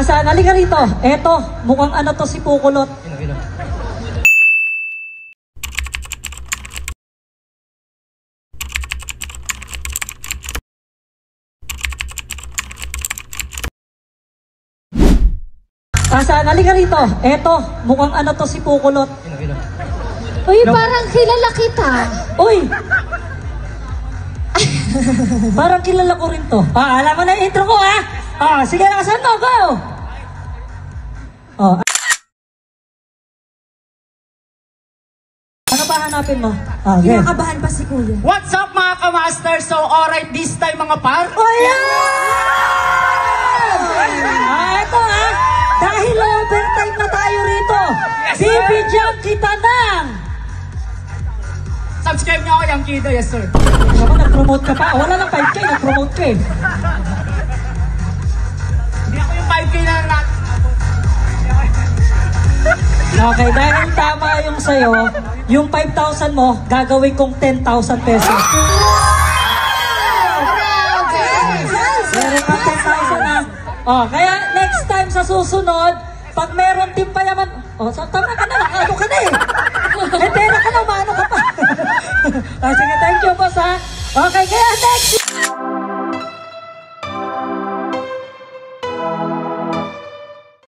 Saan? Halika rito. Eto, mukhang ano to si Pukulot. Saan? Halika rito. Eto, mukhang ano to si Pukulot. Uy, parang kilala kita. Uy! Parang kilala ko rin to. Alam mo na yung intro ko, ha? Sige, nakasan mo, go! Ano ba hanapin mo? Okay. Kinakabahan pa si Kuya. What's up mga kamaster? So alright this time mga par. Ayan! Ito ha, dahil overtime na tayo rito, bibigyan kita ng... Subscribe nyo ako yung Kido, yes sir. Ako, nag-promote ka pa. Wala lang 5K, nag-promote ka eh. Hindi ako yung 5K na lang. Okay, dahil tama yung sa'yo, yung 5,000 mo, gagawin kong 10,000 pesos. Meron pa 10,000 ha. Kaya next time sa susunod, pag meron team pa yaman, tama ka na, nakano ka na eh. May pera ka na, umano ka pa. Sige, thank you boss ha. Okay, kaya next